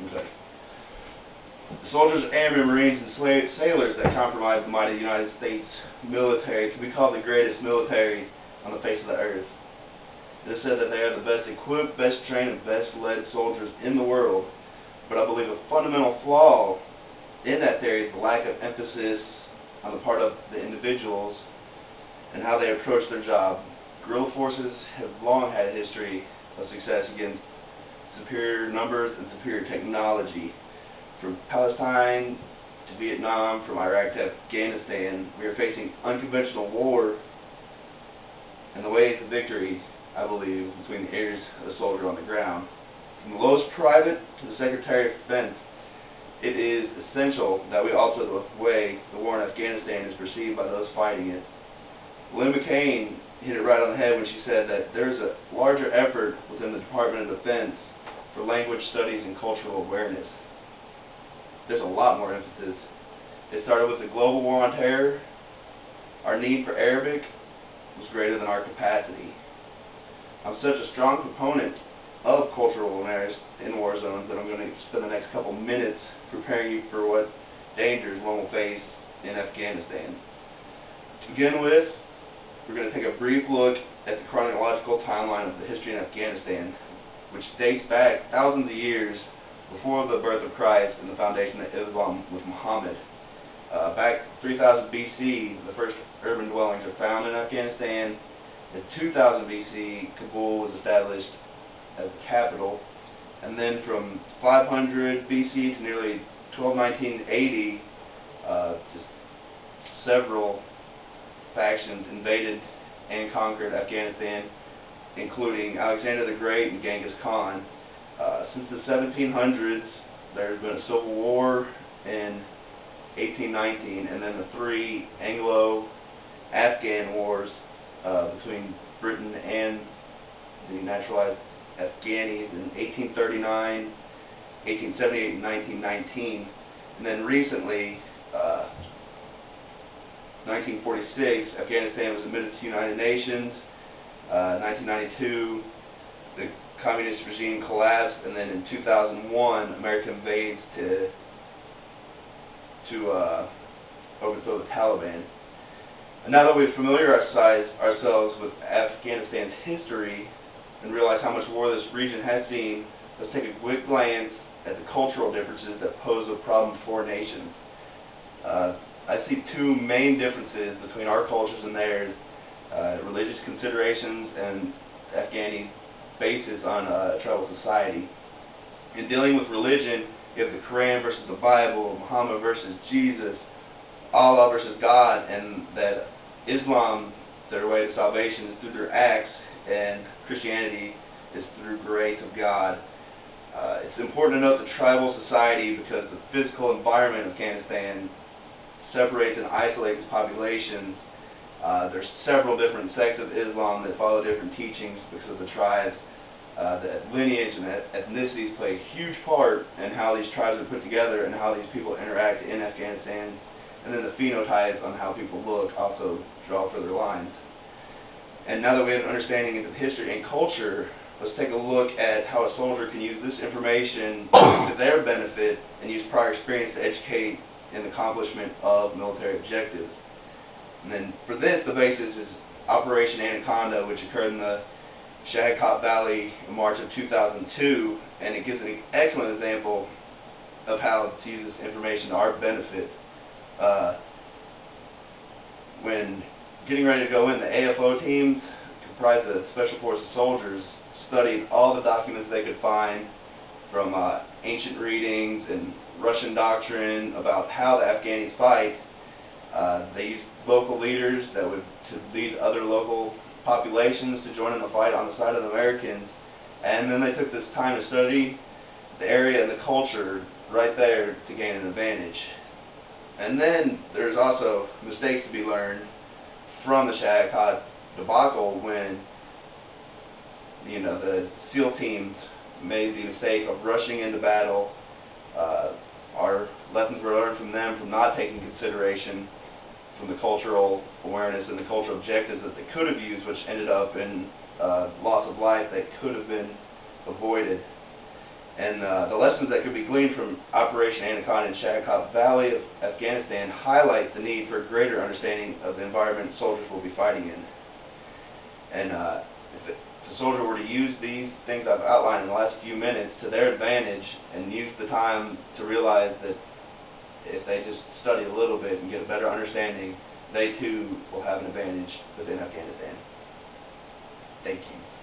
Okay. The soldiers, airmen, marines, and sailors that comprised the mighty United States military can be called the greatest military on the face of the earth. It is said that they are the best equipped, best trained, and best led soldiers in the world, but I believe a fundamental flaw in that theory is the lack of emphasis on the part of the individuals and how they approach their job. Guerrilla forces have long had a history of success against superior numbers and superior technology. From Palestine to Vietnam, from Iraq to Afghanistan, we are facing unconventional war, and the way to victory, I believe, is between the ears of the soldier on the ground. From the lowest private to the Secretary of Defense, it is essential that we alter the way the war in Afghanistan is perceived by those fighting it. Lynn McCain hit it right on the head when she said that there is a larger effort within the Department of Defense for language studies and cultural awareness. There's a lot more emphasis. It started with the global war on terror. Our need for Arabic was greater than our capacity. I'm such a strong proponent of cultural awareness in war zones that I'm going to spend the next couple minutes preparing you for what dangers one will face in Afghanistan. To begin with, we're going to take a brief look at the chronological timeline of the history in Afghanistan, which dates back thousands of years before the birth of Christ and the foundation of Islam with Muhammad. Back 3000 BC, the first urban dwellings are found in Afghanistan. In 2000 BC, Kabul was established as the capital. And then from 500 BC to nearly 1980, just several factions invaded and conquered Afghanistan, including Alexander the Great and Genghis Khan. Since the 1700s, there's been a civil war in 1819, and then the three Anglo-Afghan wars between Britain and the naturalized Afghanis in 1839, 1878, and 1919. And then recently, 1946, Afghanistan was admitted to the United Nations. 1992, the communist regime collapsed, and then in 2001, America invades to overthrow the Taliban. And now that we've familiarized ourselves with Afghanistan's history and realize how much war this region has seen, let's take a quick glance at the cultural differences that pose a problem for nations. I see two main differences between our cultures and theirs, religious considerations and Afghani basis on tribal society. In dealing with religion, you have the Quran versus the Bible, Muhammad versus Jesus, Allah versus God, and that Islam, their way to salvation is through their acts, and Christianity is through grace of God. It's important to note the tribal society because the physical environment of Afghanistan separates and isolates populations. There's several different sects of Islam that follow different teachings because of the tribes. The lineage and ethnicities play a huge part in how these tribes are put together and how these people interact in Afghanistan. And then the phenotypes on how people look also draw further lines. And now that we have an understanding of history and culture, let's take a look at how a soldier can use this information to their benefit and use prior experience to educate in the accomplishment of military objectives. And then for this, the basis is Operation Anaconda, which occurred in the Shahakot Valley in March of 2002, and it gives an excellent example of how to use this information to our benefit. When getting ready to go in, the AFO teams, comprised of Special Forces soldiers, studied all the documents they could find from ancient readings and Russian doctrine about how the Afghanis fight. They used local leaders that would to lead other local populations to join in the fight on the side of the Americans, and then they took this time to study the area and the culture right there to gain an advantage. And then there's also mistakes to be learned from the Shahakot debacle when the SEAL teams made the mistake of rushing into battle. Our lessons were learned from them from not taking consideration from the cultural awareness and the cultural objectives that they could have used, which ended up in loss of life that could have been avoided. And the lessons that could be gleaned from Operation Anaconda in Shattuck Valley of Afghanistan highlight the need for greater understanding of the environment soldiers will be fighting in. And if the soldier were to use these things I've outlined in the last few minutes to their advantage and use the time to realize that if they just study a little bit and get a better understanding, they too will have an advantage within Afghanistan. Thank you.